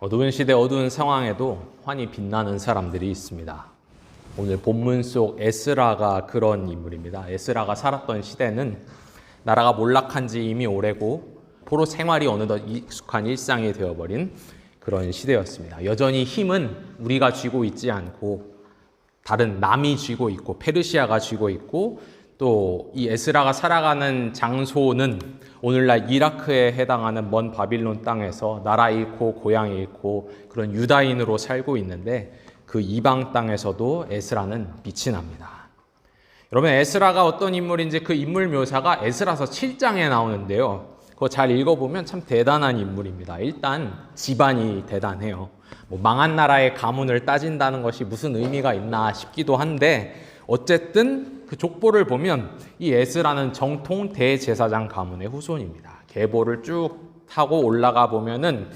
어두운 시대, 어두운 상황에도 환히 빛나는 사람들이 있습니다. 오늘 본문 속 에스라가 그런 인물입니다. 에스라가 살았던 시대는 나라가 몰락한 지 이미 오래고 포로 생활이 어느덧 익숙한 일상이 되어버린 그런 시대였습니다. 여전히 힘은 우리가 쥐고 있지 않고 다른 남이 쥐고 있고 페르시아가 쥐고 있고 또 이 에스라가 살아가는 장소는 오늘날 이라크에 해당하는 먼 바빌론 땅에서 나라 잃고 고향 잃고 그런 유다인으로 살고 있는데 그 이방 땅에서도 에스라는 빛이 납니다. 여러분, 에스라가 어떤 인물인지 그 인물 묘사가 에스라서 7장에 나오는데요. 그거 잘 읽어보면 참 대단한 인물입니다. 일단 집안이 대단해요. 망한 나라의 가문을 따진다는 것이 무슨 의미가 있나 싶기도 한데 어쨌든 그 족보를 보면 이 에스라는 정통 대제사장 가문의 후손입니다. 계보를 쭉 타고 올라가 보면은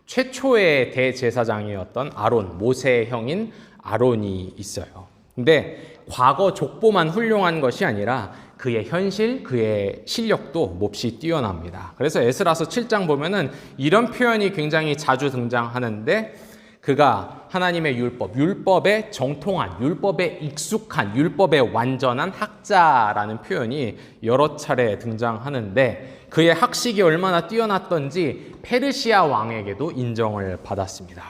최초의 대제사장이었던 아론, 모세의 형인 아론이 있어요. 근데 과거 족보만 훌륭한 것이 아니라 그의 현실, 그의 실력도 몹시 뛰어납니다. 그래서 에스라서 7장 보면은 이런 표현이 굉장히 자주 등장하는데 그가 하나님의 율법에 정통한, 율법에 익숙한, 율법에 완전한 학자라는 표현이 여러 차례 등장하는데 그의 학식이 얼마나 뛰어났던지 페르시아 왕에게도 인정을 받았습니다.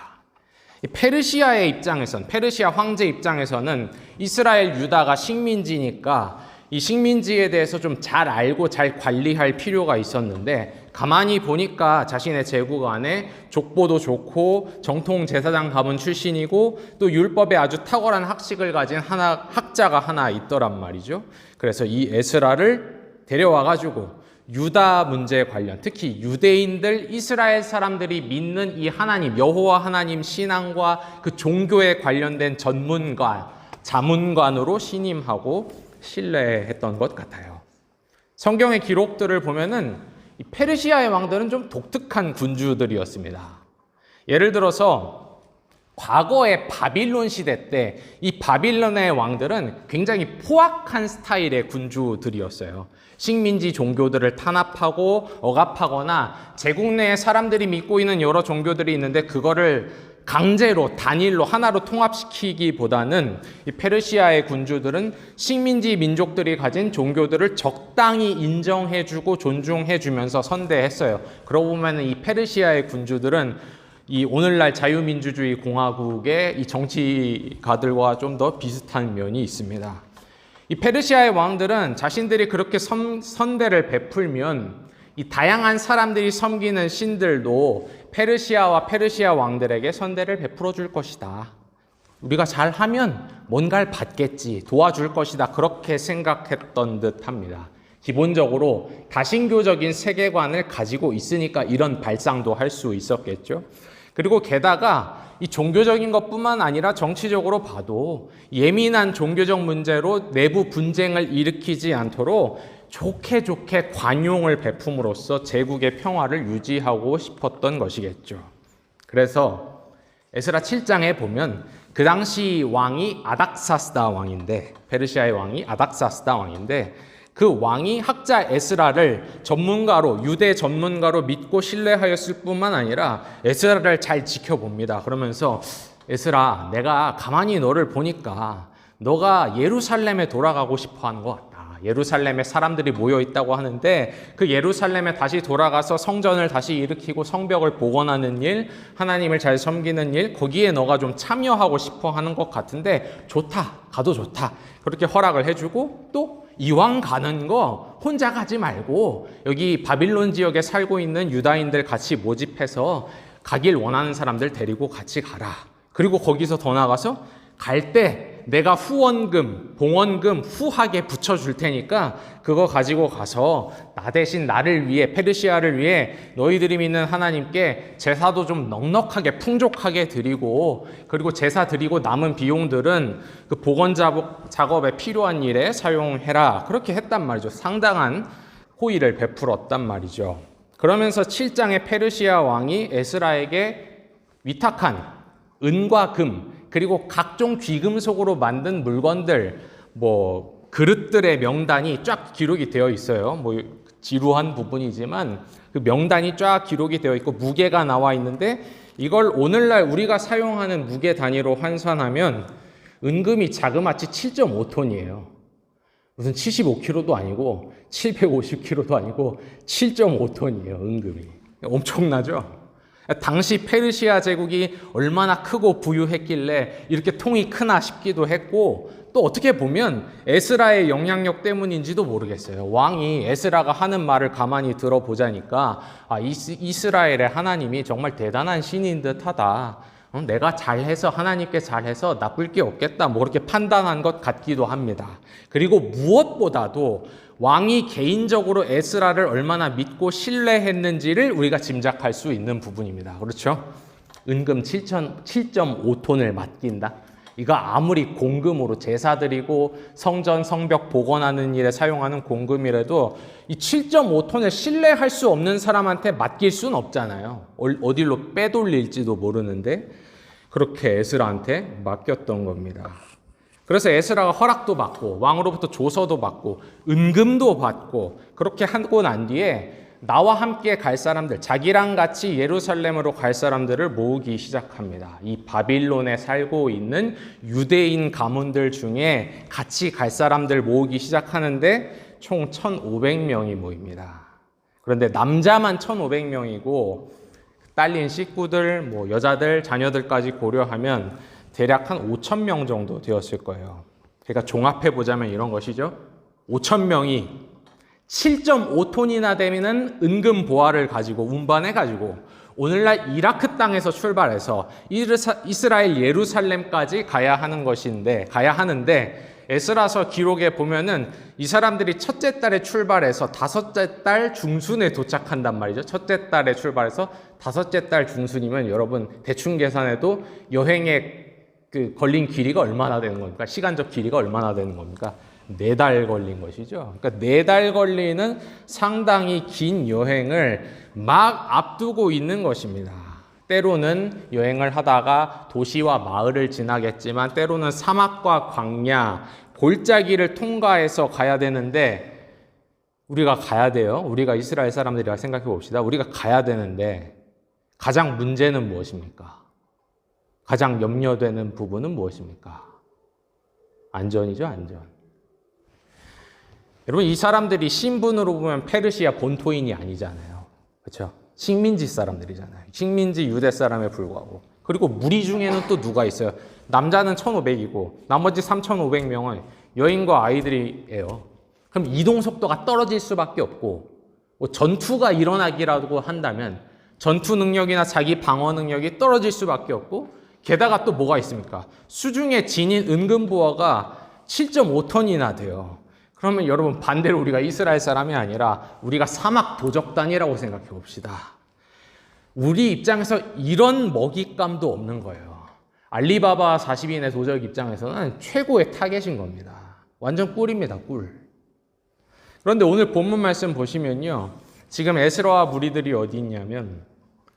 페르시아의 입장에선, 페르시아 황제 입장에서는 이스라엘 유다가 식민지니까 이 식민지에 대해서 좀 잘 알고 잘 관리할 필요가 있었는데 가만히 보니까 자신의 제국 안에 족보도 좋고 정통 제사장 가문 출신이고 또 율법에 아주 탁월한 학식을 가진 학자가 하나 있더란 말이죠. 그래서 이 에스라를 데려와가지고 유다 문제 관련, 특히 유대인들, 이스라엘 사람들이 믿는 이 하나님, 여호와 하나님 신앙과 그 종교에 관련된 전문가, 자문관으로 신임하고 신뢰했던 것 같아요. 성경의 기록들을 보면은 이 페르시아의 왕들은 좀 독특한 군주들이었습니다. 예를 들어서 과거의 바빌론 시대 때 이 바빌론의 왕들은 굉장히 포악한 스타일의 군주들이었어요. 식민지 종교들을 탄압하고 억압하거나 제국 내에 사람들이 믿고 있는 여러 종교들이 있는데 그거를 강제로 단일로 하나로 통합시키기보다는 이 페르시아의 군주들은 식민지 민족들이 가진 종교들을 적당히 인정해주고 존중해주면서 선대했어요. 그러고 보면 이 페르시아의 군주들은 이 오늘날 자유민주주의 공화국의 이 정치가들과 좀 더 비슷한 면이 있습니다. 이 페르시아의 왕들은 자신들이 그렇게 선대를 베풀면 이 다양한 사람들이 섬기는 신들도 페르시아와 페르시아 왕들에게 선대를 베풀어 줄 것이다. 우리가 잘하면 뭔가를 받겠지, 도와줄 것이다. 그렇게 생각했던 듯합니다. 기본적으로 다신교적인 세계관을 가지고 있으니까 이런 발상도 할 수 있었겠죠. 그리고 게다가 이 종교적인 것뿐만 아니라 정치적으로 봐도 예민한 종교적 문제로 내부 분쟁을 일으키지 않도록 좋게 관용을 베품으로써 제국의 평화를 유지하고 싶었던 것이겠죠. 그래서 에스라 7장에 보면 그 당시 왕이 아닥사스다 왕인데, 페르시아의 왕이 아닥사스다 왕인데 그 왕이 학자 에스라를 전문가로, 유대 전문가로 믿고 신뢰하였을 뿐만 아니라 에스라를 잘 지켜봅니다. 그러면서 에스라, 내가 가만히 너를 보니까 너가 예루살렘에 돌아가고 싶어 하는 것 같다. 예루살렘에 사람들이 모여 있다고 하는데 그 예루살렘에 다시 돌아가서 성전을 다시 일으키고 성벽을 복원하는 일, 하나님을 잘 섬기는 일, 거기에 너가 좀 참여하고 싶어 하는 것 같은데 좋다, 가도 좋다. 그렇게 허락을 해주고 또 이왕 가는 거 혼자 가지 말고 여기 바빌론 지역에 살고 있는 유다인들 같이 모집해서 가길 원하는 사람들 데리고 같이 가라. 그리고 거기서 더 나가서 갈 때 내가 후원금, 봉헌금 후하게 붙여줄 테니까 그거 가지고 가서 나 대신 나를 위해, 페르시아를 위해 너희들이 믿는 하나님께 제사도 좀 넉넉하게 풍족하게 드리고 그리고 제사 드리고 남은 비용들은 그 복원 작업에 필요한 일에 사용해라. 그렇게 했단 말이죠. 상당한 호의를 베풀었단 말이죠. 그러면서 7장의 페르시아 왕이 에스라에게 위탁한 은과 금 그리고 각종 귀금속으로 만든 물건들, 그릇들의 명단이 쫙 기록이 되어 있어요. 지루한 부분이지만 그 명단이 쫙 기록이 되어 있고 무게가 나와 있는데 이걸 오늘날 우리가 사용하는 무게 단위로 환산하면 은금이 자그마치 7.5톤이에요. 무슨 75kg도 아니고 750kg도 아니고 7.5톤이에요. 은금이. 엄청나죠? 당시 페르시아 제국이 얼마나 크고 부유했길래 이렇게 통이 크나 싶기도 했고, 또 어떻게 보면 에스라의 영향력 때문인지도 모르겠어요. 왕이 에스라가 하는 말을 가만히 들어보자니까 이스라엘의 하나님이 정말 대단한 신인 듯하다. 내가 잘해서, 하나님께 잘해서 나쁠 게 없겠다, 뭐 그렇게 판단한 것 같기도 합니다. 그리고 무엇보다도 왕이 개인적으로 에스라를 얼마나 믿고 신뢰했는지를 우리가 짐작할 수 있는 부분입니다. 그렇죠? 은금 7.5톤을 맡긴다. 이거 아무리 공금으로 제사 드리고 성전, 성벽 복원하는 일에 사용하는 공금이라도 이 7.5톤을 신뢰할 수 없는 사람한테 맡길 수는 없잖아요. 어디로 빼돌릴지도 모르는데 그렇게 에스라한테 맡겼던 겁니다. 그래서 에스라가 허락도 받고 왕으로부터 조서도 받고 은금도 받고 그렇게 하고 난 뒤에 나와 함께 갈 사람들, 자기랑 같이 예루살렘으로 갈 사람들을 모으기 시작합니다. 이 바빌론에 살고 있는 유대인 가문들 중에 같이 갈 사람들 모으기 시작하는데 총 1,500명이 모입니다. 그런데 남자만 1,500명이고 딸린 식구들, 뭐 여자들, 자녀들까지 고려하면 대략 한 5,000명 정도 되었을 거예요. 그러니까 종합해 보자면 이런 것이죠. 5,000명이 7.5톤이나 되는 은금 보화를 가지고 운반해 가지고 오늘날 이라크 땅에서 출발해서 이스라엘 예루살렘까지 가야 하는데 에스라서 기록에 보면은 이 사람들이 첫째 달에 출발해서 다섯째 달 중순에 도착한단 말이죠. 첫째 달에 출발해서 다섯째 달 중순이면 여러분 대충 계산해도 여행에 걸린 길이가 얼마나 되는 겁니까? 시간적 길이가 얼마나 되는 겁니까? 4달 걸린 것이죠. 그러니까 4달 걸리는 상당히 긴 여행을 막 앞두고 있는 것입니다. 때로는 여행을 하다가 도시와 마을을 지나겠지만 때로는 사막과 광야, 골짜기를 통과해서 가야 되는데 우리가 가야 돼요. 우리가 이스라엘 사람들이라 생각해 봅시다. 우리가 가야 되는데 가장 문제는 무엇입니까? 가장 염려되는 부분은 무엇입니까? 안전이죠, 안전. 여러분, 이 사람들이 신분으로 보면 페르시아 본토인이 아니잖아요. 그렇죠? 식민지 사람들이잖아요. 식민지 유대 사람에 불과하고. 그리고 무리 중에는 또 누가 있어요? 남자는 1,500이고 나머지 3,500명은 여인과 아이들이에요. 그럼 이동 속도가 떨어질 수밖에 없고 뭐 전투가 일어나기라도 한다면 전투 능력이나 자기 방어 능력이 떨어질 수밖에 없고 게다가 또 뭐가 있습니까? 수중에 지닌 은금보화가 7.5톤이나 돼요. 그러면 여러분 반대로 우리가 이스라엘 사람이 아니라 우리가 사막 도적단이라고 생각해 봅시다. 우리 입장에서 이런 먹잇감도 없는 거예요. 알리바바 40인의 도적 입장에서는 최고의 타겟인 겁니다. 완전 꿀입니다, 꿀. 그런데 오늘 본문 말씀 보시면요. 지금 에스라와 무리들이 어디 있냐면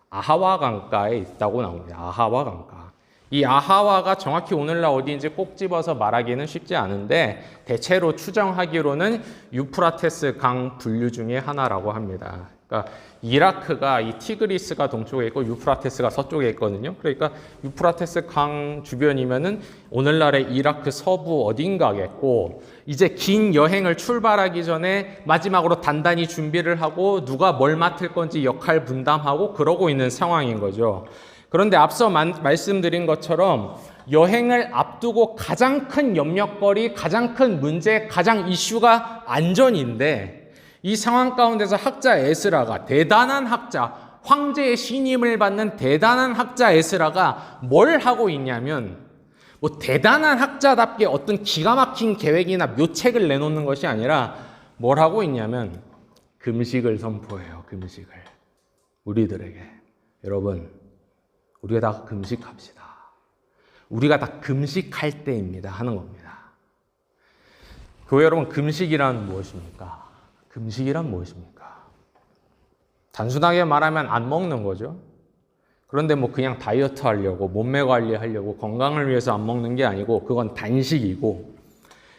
아하와 강가에 있다고 나옵니다. 아하와 강가. 이 아하와가 정확히 오늘날 어디인지 꼭 집어서 말하기는 쉽지 않은데 대체로 추정하기로는 유프라테스 강 분류 중에 하나라고 합니다. 그러니까 이라크가 이 티그리스가 동쪽에 있고 유프라테스가 서쪽에 있거든요. 그러니까 유프라테스 강 주변이면은 오늘날의 이라크 서부 어딘가겠고 이제 긴 여행을 출발하기 전에 마지막으로 단단히 준비를 하고 누가 뭘 맡을 건지 역할 분담하고 그러고 있는 상황인 거죠. 그런데 앞서 말씀드린 것처럼 여행을 앞두고 가장 큰 염려거리, 가장 큰 문제, 가장 이슈가 안전인데 이 상황 가운데서 학자 에스라가 대단한 학자, 황제의 신임을 받는 대단한 학자 에스라가 뭘 하고 있냐면 뭐 대단한 학자답게 어떤 기가 막힌 계획이나 묘책을 내놓는 것이 아니라 뭘 하고 있냐면 금식을 선포해요. 금식을. 우리들에게. 여러분 우리가 다 금식합시다. 우리가 다 금식할 때입니다. 하는 겁니다. 교회 여러분, 금식이란 무엇입니까? 금식이란 무엇입니까? 단순하게 말하면 안 먹는 거죠. 그런데 뭐 그냥 다이어트 하려고, 몸매 관리하려고, 건강을 위해서 안 먹는 게 아니고 그건 단식이고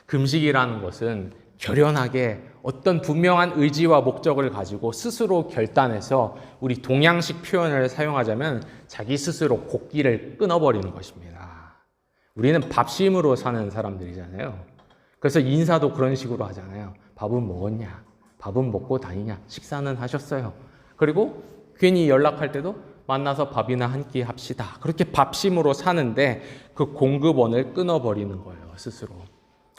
금식이라는 것은 결연하게 어떤 분명한 의지와 목적을 가지고 스스로 결단해서 우리 동양식 표현을 사용하자면 자기 스스로 곡기를 끊어버리는 것입니다. 우리는 밥심으로 사는 사람들이잖아요. 그래서 인사도 그런 식으로 하잖아요. 밥은 먹었냐? 밥은 먹고 다니냐? 식사는 하셨어요. 그리고 괜히 연락할 때도 만나서 밥이나 한 끼 합시다. 그렇게 밥심으로 사는데 그 공급원을 끊어버리는 거예요, 스스로.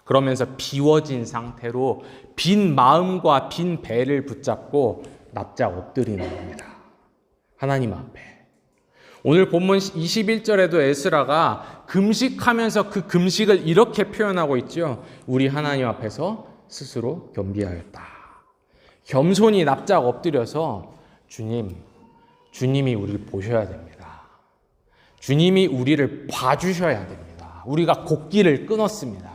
그러면서 비워진 상태로 빈 마음과 빈 배를 붙잡고 납작 엎드리는 겁니다. 하나님 앞에. 오늘 본문 21절에도 에스라가 금식하면서 그 금식을 이렇게 표현하고 있죠. 우리 하나님 앞에서 스스로 겸비하였다. 겸손히 납작 엎드려서 주님이 우리를 보셔야 됩니다. 주님이 우리를 봐주셔야 됩니다. 우리가 곡기를 끊었습니다.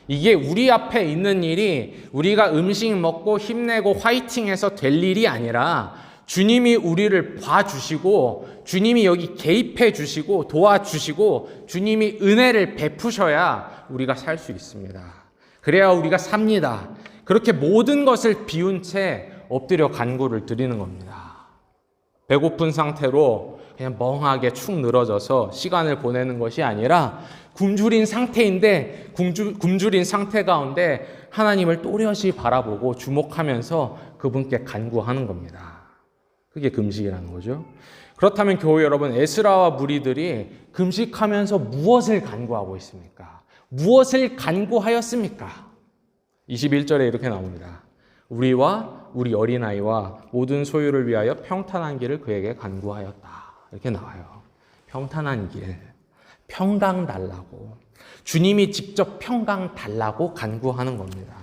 이게 우리 앞에 있는 일이 우리가 음식 먹고 힘내고 화이팅해서 될 일이 아니라 주님이 우리를 봐주시고 주님이 여기 개입해 주시고 도와주시고 주님이 은혜를 베푸셔야 우리가 살 수 있습니다. 그래야 우리가 삽니다. 그렇게 모든 것을 비운 채 엎드려 간구를 드리는 겁니다. 배고픈 상태로 그냥 멍하게 축 늘어져서 시간을 보내는 것이 아니라 굶주린 상태인데 굶주린 상태 가운데 하나님을 또렷이 바라보고 주목하면서 그분께 간구하는 겁니다. 그게 금식이라는 거죠. 그렇다면 교회 여러분, 에스라와 무리들이 금식하면서 무엇을 간구하고 있습니까? 무엇을 간구하였습니까? 21절에 이렇게 나옵니다. 우리와 우리 어린아이와 모든 소유를 위하여 평탄한 길을 그에게 간구하였다. 이렇게 나와요. 평탄한 길, 평강 달라고. 주님이 직접 평강 달라고 간구하는 겁니다.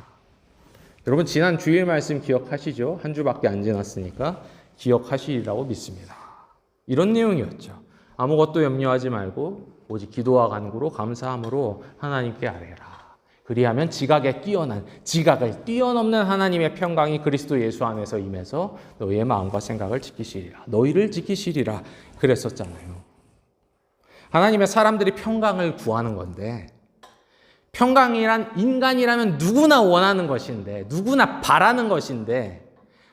여러분 지난 주일 말씀 기억하시죠? 한 주밖에 안 지났으니까 기억하시리라고 믿습니다. 이런 내용이었죠. 아무것도 염려하지 말고 오직 기도와 간구로 감사함으로 하나님께 아뢰라. 그리하면 지각을 뛰어넘는 하나님의 평강이 그리스도 예수 안에서 임해서 너희의 마음과 생각을 지키시리라. 너희를 지키시리라. 그랬었잖아요. 하나님의 사람들이 평강을 구하는 건데, 평강이란 인간이라면 누구나 원하는 것인데, 누구나 바라는 것인데,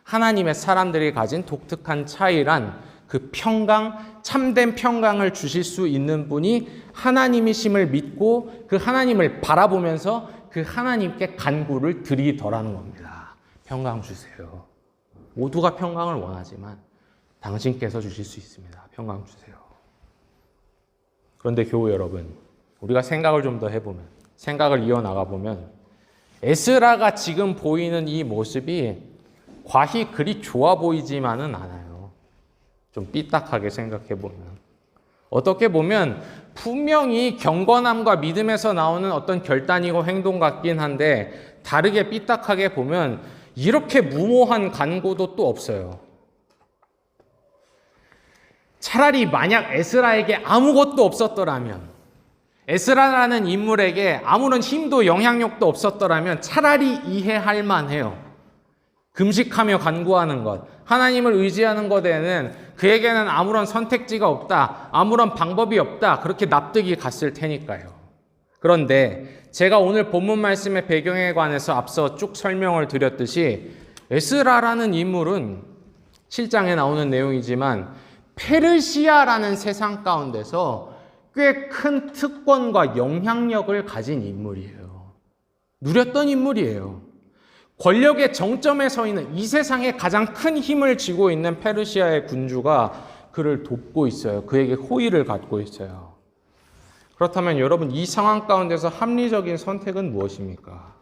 하나님의 사람들이 가진 독특한 차이란 그 평강, 참된 평강을 주실 수 있는 분이 하나님이심을 믿고 그 하나님을 바라보면서 그 하나님께 간구를 드리더라는 겁니다. 평강 주세요. 모두가 평강을 원하지만 당신께서 주실 수 있습니다. 평강 주세요. 그런데 교우 여러분, 우리가 생각을 좀 더 해보면, 생각을 이어나가 보면 에스라가 지금 보이는 이 모습이 과히 그리 좋아 보이지만은 않아요. 좀 삐딱하게 생각해 보면. 어떻게 보면 분명히 경건함과 믿음에서 나오는 어떤 결단이고 행동 같긴 한데 다르게 삐딱하게 보면 이렇게 무모한 간구도 또 없어요. 차라리 만약 에스라에게 아무것도 없었더라면, 에스라라는 인물에게 아무런 힘도 영향력도 없었더라면 차라리 이해할 만해요. 금식하며 간구하는 것, 하나님을 의지하는 것에는 그에게는 아무런 선택지가 없다, 아무런 방법이 없다, 그렇게 납득이 갔을 테니까요. 그런데 제가 오늘 본문 말씀의 배경에 관해서 앞서 쭉 설명을 드렸듯이 에스라라는 인물은 7장에 나오는 내용이지만 페르시아라는 세상 가운데서 꽤 큰 특권과 영향력을 가진 인물이에요. 누렸던 인물이에요. 권력의 정점에 서 있는, 이 세상에 가장 큰 힘을 쥐고 있는 페르시아의 군주가 그를 돕고 있어요. 그에게 호의를 갖고 있어요. 그렇다면 여러분, 이 상황 가운데서 합리적인 선택은 무엇입니까?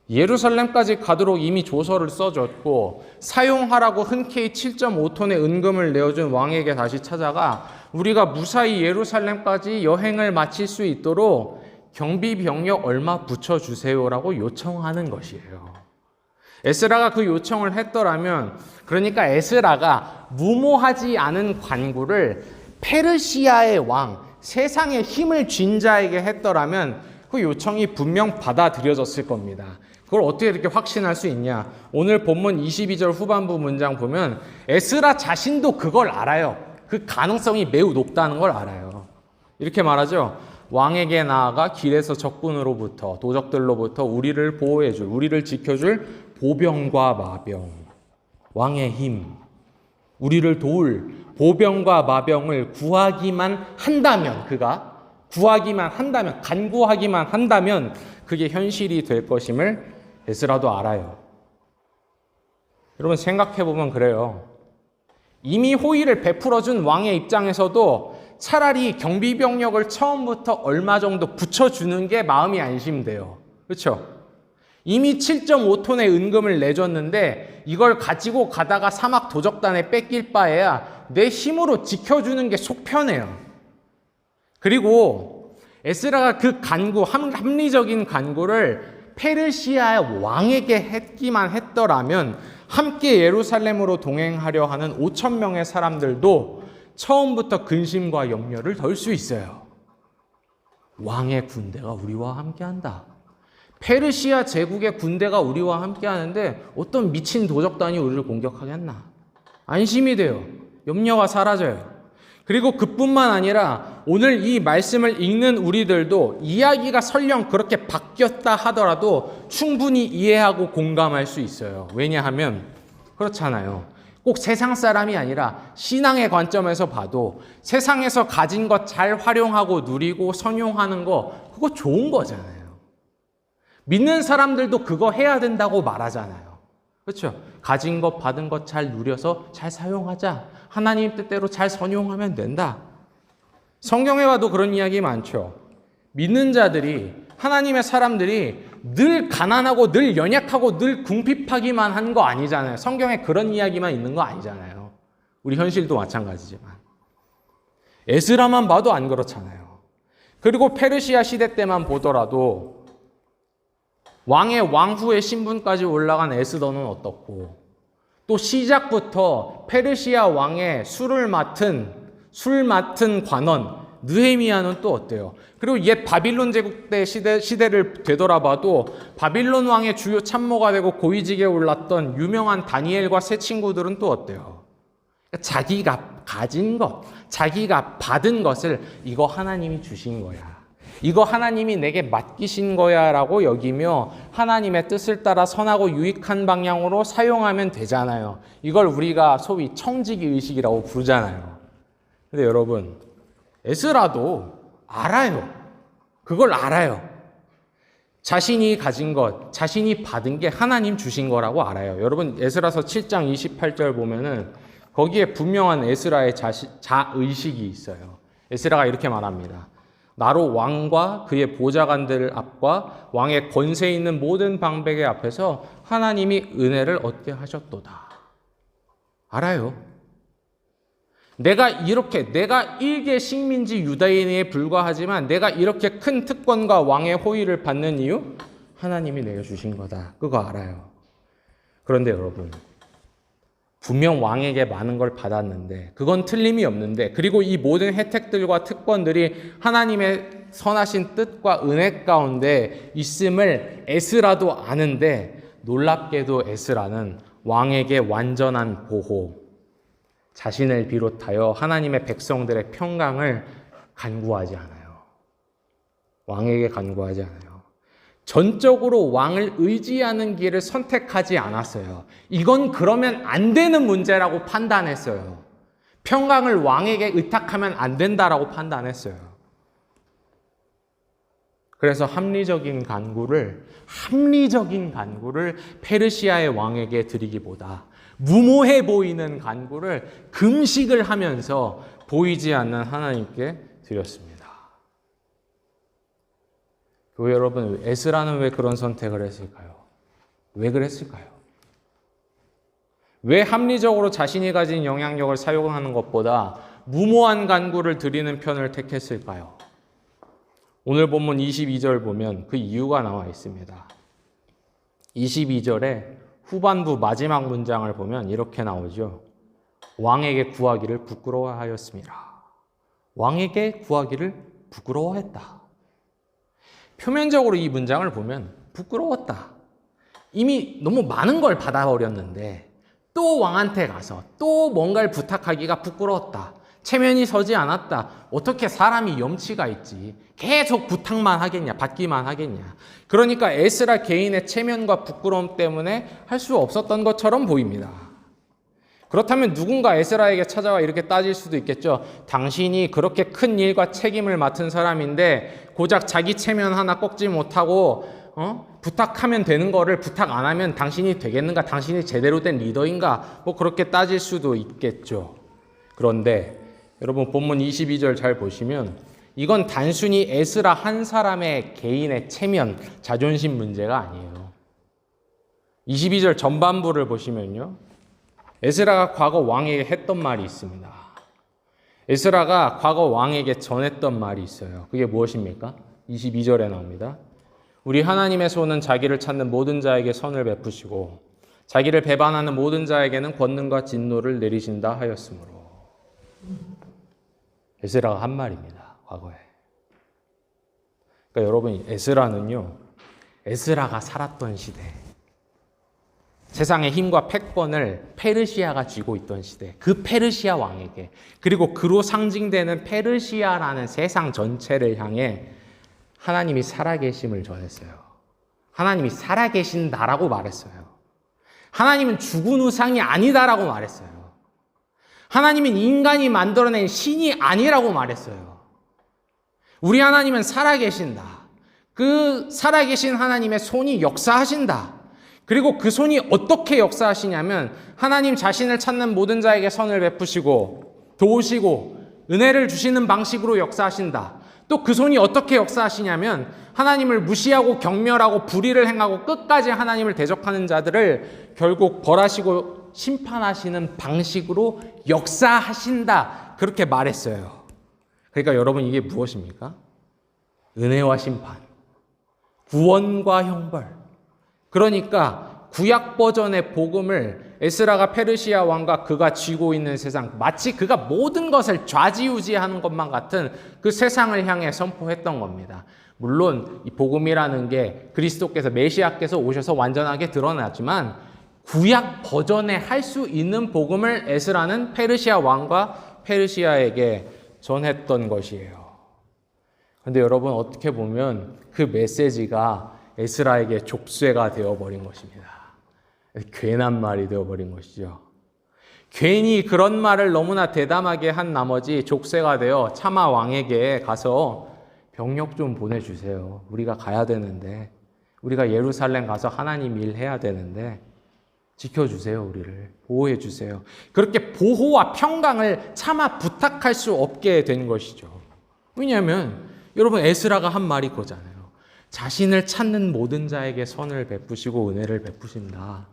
예루살렘까지 가도록 이미 조서를 써줬고 사용하라고 흔쾌히 7.5톤의 은금을 내어준 왕에게 다시 찾아가 우리가 무사히 예루살렘까지 여행을 마칠 수 있도록 경비 병력 얼마 붙여주세요라고 요청하는 것이에요. 에스라가 그 요청을 했더라면, 그러니까 에스라가 무모하지 않은 간구를 페르시아의 왕, 세상에 힘을 쥔 자에게 했더라면 그 요청이 분명 받아들여졌을 겁니다. 그걸 어떻게 이렇게 확신할 수 있냐? 오늘 본문 22절 후반부 문장 보면 에스라 자신도 그걸 알아요. 그 가능성이 매우 높다는 걸 알아요. 이렇게 말하죠. 왕에게 나아가 길에서 적군으로부터 도적들로부터 우리를 보호해줄, 우리를 지켜줄 보병과 마병, 왕의 힘, 우리를 도울 보병과 마병을 구하기만 한다면, 그가 구하기만 한다면, 간구하기만 한다면 그게 현실이 될 것임을 에스라도 알아요. 여러분 생각해보면 그래요. 이미 호의를 베풀어준 왕의 입장에서도 차라리 경비병력을 처음부터 얼마 정도 붙여주는 게 마음이 안심돼요. 그렇죠? 이미 7.5톤의 은금을 내줬는데 이걸 가지고 가다가 사막 도적단에 뺏길 바에야 내 힘으로 지켜주는 게 속 편해요. 그리고 에스라가 그 간구, 합리적인 간구를 페르시아 왕에게 했기만 했더라면 함께 예루살렘으로 동행하려 하는 5천 명의 사람들도 처음부터 근심과 염려를 덜 수 있어요. 왕의 군대가 우리와 함께한다. 페르시아 제국의 군대가 우리와 함께하는데 어떤 미친 도적단이 우리를 공격하겠나? 안심이 돼요. 염려가 사라져요. 그리고 그뿐만 아니라 오늘 이 말씀을 읽는 우리들도 이야기가 설령 그렇게 바뀌었다 하더라도 충분히 이해하고 공감할 수 있어요. 왜냐하면 그렇잖아요. 꼭 세상 사람이 아니라 신앙의 관점에서 봐도 세상에서 가진 것 잘 활용하고 누리고 선용하는 거 그거 좋은 거잖아요. 믿는 사람들도 그거 해야 된다고 말하잖아요. 그렇죠? 가진 것 받은 것 잘 누려서 잘 사용하자. 하나님 뜻대로 잘 선용하면 된다. 성경에 봐도 그런 이야기 많죠. 믿는 자들이, 하나님의 사람들이 늘 가난하고 늘 연약하고 늘 궁핍하기만 한 거 아니잖아요. 성경에 그런 이야기만 있는 거 아니잖아요. 우리 현실도 마찬가지지만. 에스라만 봐도 안 그렇잖아요. 그리고 페르시아 시대 때만 보더라도 왕의 왕후의 신분까지 올라간 에스더는 어떻고, 또 시작부터 페르시아 왕의 술 맡은 관원 느헤미야는 또 어때요? 그리고 옛 바빌론 제국 때 시대를 되돌아봐도 바빌론 왕의 주요 참모가 되고 고위직에 올랐던 유명한 다니엘과 세 친구들은 또 어때요? 자기가 가진 것, 자기가 받은 것을 이거 하나님이 주신 거야. 이거 하나님이 내게 맡기신 거야 라고 여기며 하나님의 뜻을 따라 선하고 유익한 방향으로 사용하면 되잖아요. 이걸 우리가 소위 청지기 의식이라고 부르잖아요. 근데 여러분, 에스라도 알아요. 그걸 알아요. 자신이 가진 것, 자신이 받은 게 하나님 주신 거라고 알아요. 여러분 에스라서 7장 28절 보면은 거기에 분명한 에스라의 자의식이 있어요. 에스라가 이렇게 말합니다. 나로 왕과 그의 보좌관들 앞과 왕의 권세 있는 모든 방백의 앞에서 하나님이 은혜를 얻게 하셨도다. 알아요. 내가 일개 식민지 유다인에 불과하지만 내가 이렇게 큰 특권과 왕의 호의를 받는 이유? 하나님이 내게 주신 거다. 그거 알아요. 그런데 여러분, 분명 왕에게 많은 걸 받았는데 그건 틀림이 없는데, 그리고 이 모든 혜택들과 특권들이 하나님의 선하신 뜻과 은혜 가운데 있음을 에스라도 아는데, 놀랍게도 에스라는 왕에게 완전한 보호, 자신을 비롯하여 하나님의 백성들의 평강을 간구하지 않아요. 왕에게 간구하지 않아요. 전적으로 왕을 의지하는 길을 선택하지 않았어요. 이건 그러면 안 되는 문제라고 판단했어요. 평강을 왕에게 의탁하면 안 된다라고 판단했어요. 그래서 합리적인 간구를 페르시아의 왕에게 드리기보다 무모해 보이는 간구를 금식을 하면서 보이지 않는 하나님께 드렸습니다. 교회 여러분, 에스라는 왜 그런 선택을 했을까요? 왜 그랬을까요? 왜 합리적으로 자신이 가진 영향력을 사용하는 것보다 무모한 간구를 드리는 편을 택했을까요? 오늘 본문 22절 보면 그 이유가 나와 있습니다. 22절에 후반부 마지막 문장을 보면 이렇게 나오죠. 왕에게 구하기를 부끄러워하였습니다. 왕에게 구하기를 부끄러워했다. 표면적으로 이 문장을 보면 부끄러웠다. 이미 너무 많은 걸 받아버렸는데 또 왕한테 가서 또 뭔가를 부탁하기가 부끄러웠다. 체면이 서지 않았다. 어떻게 사람이 염치가 있지? 계속 부탁만 하겠냐? 받기만 하겠냐? 그러니까 에스라 개인의 체면과 부끄러움 때문에 할 수 없었던 것처럼 보입니다. 그렇다면 누군가 에스라에게 찾아와 이렇게 따질 수도 있겠죠. 당신이 그렇게 큰 일과 책임을 맡은 사람인데 고작 자기 체면 하나 꺾지 못하고 부탁하면 되는 거를 부탁 안 하면 당신이 되겠는가? 당신이 제대로 된 리더인가? 뭐 그렇게 따질 수도 있겠죠. 그런데 여러분 본문 22절 잘 보시면 이건 단순히 에스라 한 사람의 개인의 체면, 자존심 문제가 아니에요. 22절 전반부를 보시면요. 에스라가 과거 왕에게 했던 말이 있습니다. 에스라가 과거 왕에게 전했던 말이 있어요. 그게 무엇입니까? 22절에 나옵니다. 우리 하나님의 손은 자기를 찾는 모든 자에게 선을 베푸시고 자기를 배반하는 모든 자에게는 권능과 진노를 내리신다 하였으므로. 에스라가 한 말입니다. 과거에. 그러니까 여러분 에스라는요. 에스라가 살았던 시대. 세상의 힘과 패권을 페르시아가 쥐고 있던 시대. 그 페르시아 왕에게 그리고 그로 상징되는 페르시아라는 세상 전체를 향해 하나님이 살아계심을 전했어요. 하나님이 살아계신다라고 말했어요. 하나님은 죽은 우상이 아니다라고 말했어요. 하나님은 인간이 만들어낸 신이 아니라고 말했어요. 우리 하나님은 살아계신다. 그 살아계신 하나님의 손이 역사하신다. 그리고 그 손이 어떻게 역사하시냐면 하나님 자신을 찾는 모든 자에게 선을 베푸시고 도우시고 은혜를 주시는 방식으로 역사하신다. 또 그 손이 어떻게 역사하시냐면 하나님을 무시하고 경멸하고 불의를 행하고 끝까지 하나님을 대적하는 자들을 결국 벌하시고 심판하시는 방식으로 역사하신다. 그렇게 말했어요. 그러니까 여러분 이게 무엇입니까? 은혜와 심판, 구원과 형벌. 그러니까 구약 버전의 복음을 에스라가 페르시아 왕과 그가 쥐고 있는 세상, 마치 그가 모든 것을 좌지우지하는 것만 같은 그 세상을 향해 선포했던 겁니다. 물론 이 복음이라는 게 그리스도께서 메시아께서 오셔서 완전하게 드러나지만 구약 버전에 할 수 있는 복음을 에스라는 페르시아 왕과 페르시아에게 전했던 것이에요. 그런데 여러분 어떻게 보면 그 메시지가 에스라에게 족쇄가 되어버린 것입니다. 괜한 말이 되어버린 것이죠. 괜히 그런 말을 너무나 대담하게 한 나머지 족쇄가 되어 차마 왕에게 가서 병력 좀 보내주세요. 우리가 가야 되는데, 우리가 예루살렘 가서 하나님 일 해야 되는데 지켜주세요. 우리를 보호해 주세요. 그렇게 보호와 평강을 차마 부탁할 수 없게 된 것이죠. 왜냐하면 여러분 에스라가 한 말이 그거잖아요. 자신을 찾는 모든 자에게 선을 베푸시고 은혜를 베푸신다.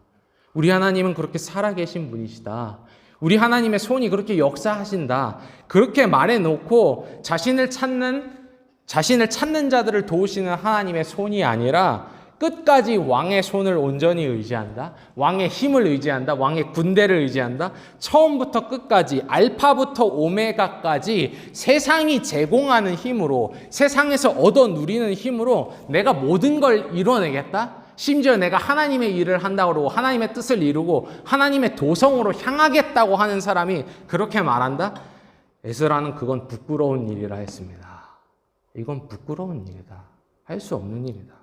우리 하나님은 그렇게 살아계신 분이시다. 우리 하나님의 손이 그렇게 역사하신다. 그렇게 말해놓고 자신을 찾는 자들을 도우시는 하나님의 손이 아니라 끝까지 왕의 손을 온전히 의지한다. 왕의 힘을 의지한다. 왕의 군대를 의지한다. 처음부터 끝까지 알파부터 오메가까지 세상이 제공하는 힘으로, 세상에서 얻어 누리는 힘으로 내가 모든 걸 이뤄내겠다. 심지어 내가 하나님의 일을 한다고 그러고 하나님의 뜻을 이루고 하나님의 도성으로 향하겠다고 하는 사람이 그렇게 말한다? 에스라는 그건 부끄러운 일이라 했습니다. 이건 부끄러운 일이다. 할 수 없는 일이다.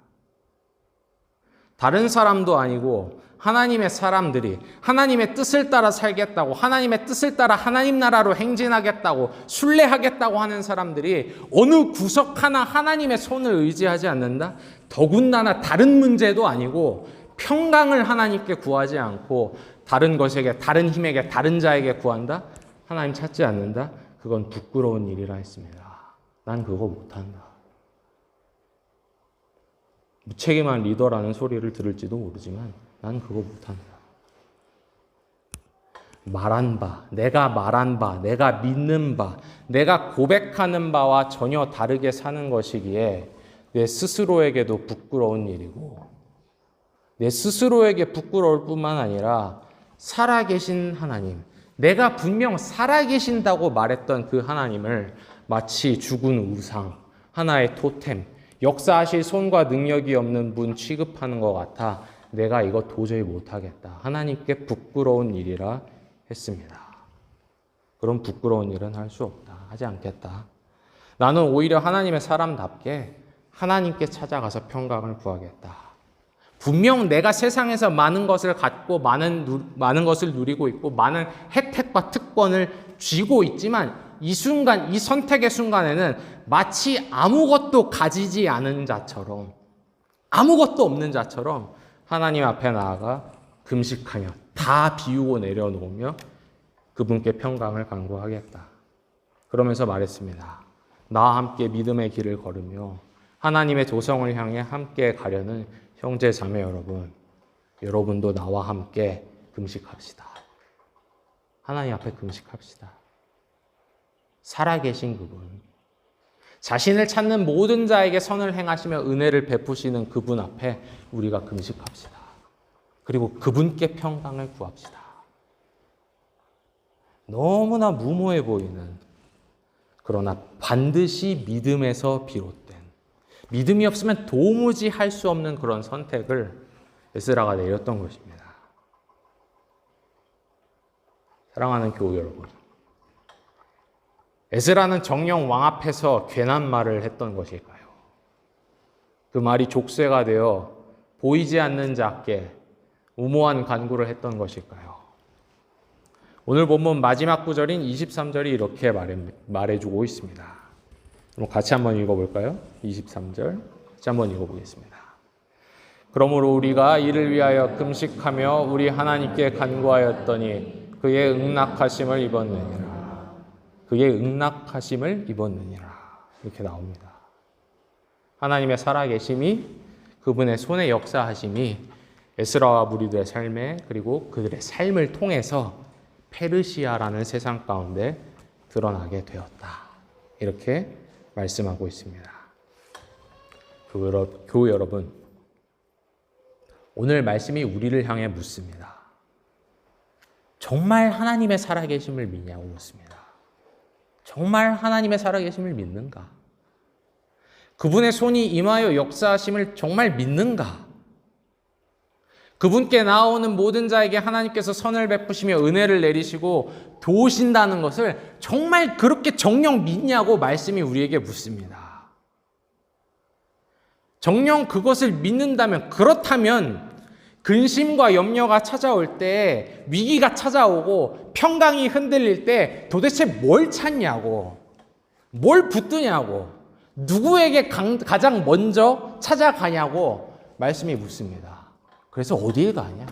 다른 사람도 아니고 하나님의 사람들이 하나님의 뜻을 따라 살겠다고, 하나님의 뜻을 따라 하나님 나라로 행진하겠다고, 순례하겠다고 하는 사람들이 어느 구석 하나 하나님의 손을 의지하지 않는다? 더군다나 다른 문제도 아니고 평강을 하나님께 구하지 않고 다른 것에게, 다른 힘에게, 다른 자에게 구한다? 하나님 찾지 않는다? 그건 부끄러운 일이라 했습니다. 난 그거 못한다. 무책임한 리더라는 소리를 들을지도 모르지만 난 그거 못한다. 말한 바, 내가 말한 바, 내가 믿는 바, 내가 고백하는 바와 전혀 다르게 사는 것이기에 내 스스로에게도 부끄러운 일이고, 내 스스로에게 부끄러울 뿐만 아니라 살아계신 하나님, 내가 분명 살아계신다고 말했던 그 하나님을 마치 죽은 우상, 하나의 토템, 역사하실 손과 능력이 없는 분 취급하는 것 같아 내가 이거 도저히 못하겠다. 하나님께 부끄러운 일이라 했습니다. 그런 부끄러운 일은 할 수 없다. 하지 않겠다. 나는 오히려 하나님의 사람답게 하나님께 찾아가서 평강을 구하겠다. 분명 내가 세상에서 많은 것을 갖고 많은 것을 누리고 있고 많은 혜택과 특권을 쥐고 있지만 이 순간, 이 선택의 순간에는 마치 아무것도 가지지 않은 자처럼, 아무것도 없는 자처럼 하나님 앞에 나아가 금식하며 다 비우고 내려놓으며 그분께 평강을 간구하겠다. 그러면서 말했습니다. 나와 함께 믿음의 길을 걸으며 하나님의 도성을 향해 함께 가려는 형제 자매 여러분, 여러분도 나와 함께 금식합시다. 하나님 앞에 금식합시다. 살아계신 그분, 자신을 찾는 모든 자에게 선을 행하시며 은혜를 베푸시는 그분 앞에 우리가 금식합시다. 그리고 그분께 평강을 구합시다. 너무나 무모해 보이는, 그러나 반드시 믿음에서 비롯된, 믿음이 없으면 도무지 할 수 없는 그런 선택을 에스라가 내렸던 것입니다. 사랑하는 교우 여러분, 에스라는 정령 왕 앞에서 괜한 말을 했던 것일까요? 그 말이 족쇄가 되어 보이지 않는 자께 무모한 간구를 했던 것일까요? 오늘 본문 마지막 구절인 23절이 이렇게 말해주고 있습니다. 그럼 같이 한번 읽어볼까요? 23절 같이 한번 읽어보겠습니다. 그러므로 우리가 이를 위하여 금식하며 우리 하나님께 간구하였더니 그의 응낙하심을 입었느니라. 그의 응낙하심을 입었느니라. 이렇게 나옵니다. 하나님의 살아계심이, 그분의 손의 역사하심이 에스라와 무리들의 삶에, 그리고 그들의 삶을 통해서 페르시아라는 세상 가운데 드러나게 되었다. 이렇게 말씀하고 있습니다. 교우 여러분, 오늘 말씀이 우리를 향해 묻습니다. 정말 하나님의 살아계심을 믿냐고 묻습니다. 정말 하나님의 살아계심을 믿는가? 그분의 손이 임하여 역사하심을 정말 믿는가? 그분께 나오는 모든 자에게 하나님께서 선을 베푸시며 은혜를 내리시고 도우신다는 것을 정말 그렇게 정녕 믿냐고 말씀이 우리에게 묻습니다. 정녕 그것을 믿는다면, 그렇다면 근심과 염려가 찾아올 때, 위기가 찾아오고 평강이 흔들릴 때 도대체 뭘 찾냐고, 뭘 붙드냐고, 누구에게 가장 먼저 찾아가냐고 말씀이 묻습니다. 그래서 어디에 가냐?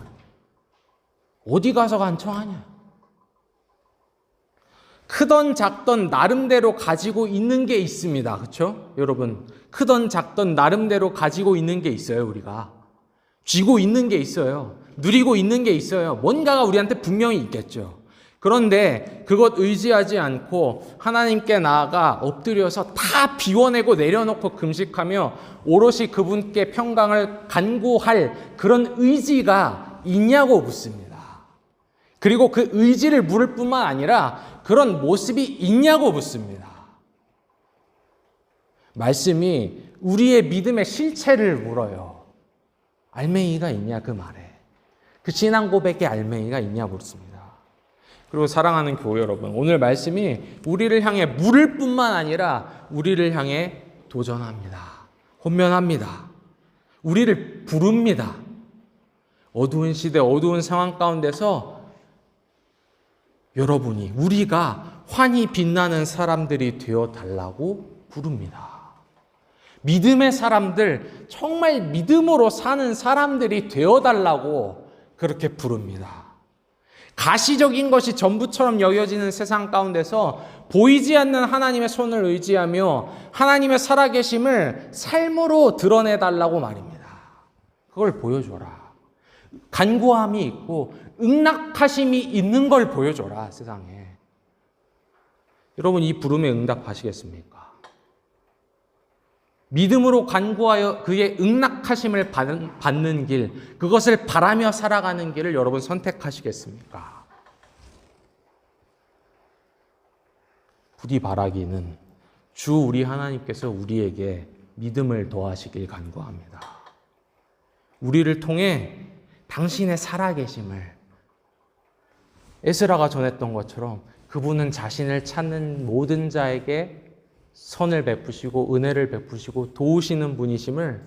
어디 가서 간청하냐? 크던 작던 나름대로 가지고 있는 게 있습니다. 그렇죠? 여러분, 크던 작던 나름대로 가지고 있는 게 있어요. 우리가 쥐고 있는 게 있어요. 누리고 있는 게 있어요. 뭔가가 우리한테 분명히 있겠죠. 그런데 그것 의지하지 않고 하나님께 나아가 엎드려서 다 비워내고 내려놓고 금식하며 오롯이 그분께 평강을 간구할 그런 의지가 있냐고 묻습니다. 그리고 그 의지를 물을 뿐만 아니라 그런 모습이 있냐고 묻습니다. 말씀이 우리의 믿음의 실체를 물어요. 알맹이가 있냐, 그 말에. 그 신앙 고백의 알맹이가 있냐 묻습니다. 그리고 사랑하는 교회 여러분, 오늘 말씀이 우리를 향해 물을 뿐만 아니라 우리를 향해 도전합니다. 혼면합니다. 우리를 부릅니다. 어두운 시대, 어두운 상황 가운데서 여러분이, 우리가 환히 빛나는 사람들이 되어달라고 부릅니다. 믿음의 사람들, 정말 믿음으로 사는 사람들이 되어달라고 그렇게 부릅니다. 가시적인 것이 전부처럼 여겨지는 세상 가운데서 보이지 않는 하나님의 손을 의지하며 하나님의 살아계심을 삶으로 드러내달라고 말입니다. 그걸 보여줘라. 간구함이 있고 응낙하심이 있는 걸 보여줘라, 세상에. 여러분, 이 부름에 응답하시겠습니까? 믿음으로 간구하여 그의 응낙하심을 받는 길, 그것을 바라며 살아가는 길을 여러분 선택하시겠습니까? 부디 바라기는 주 우리 하나님께서 우리에게 믿음을 더하시길 간구합니다. 우리를 통해 당신의 살아계심을 에스라가 전했던 것처럼 그분은 자신을 찾는 모든 자에게 선을 베푸시고 은혜를 베푸시고 도우시는 분이심을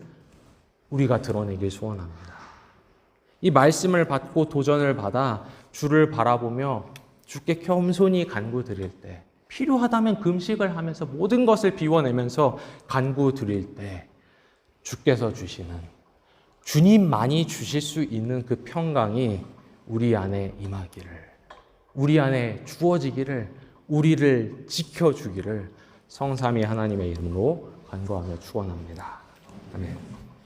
우리가 드러내길 소원합니다. 이 말씀을 받고 도전을 받아 주를 바라보며 주께 겸손히 간구드릴 때, 필요하다면 금식을 하면서 모든 것을 비워내면서 간구드릴 때 주께서 주시는, 주님만이 주실 수 있는 그 평강이 우리 안에 임하기를, 우리 안에 주어지기를, 우리를 지켜주기를 성삼위 하나님의 이름으로 간구하며 축원합니다. 아멘.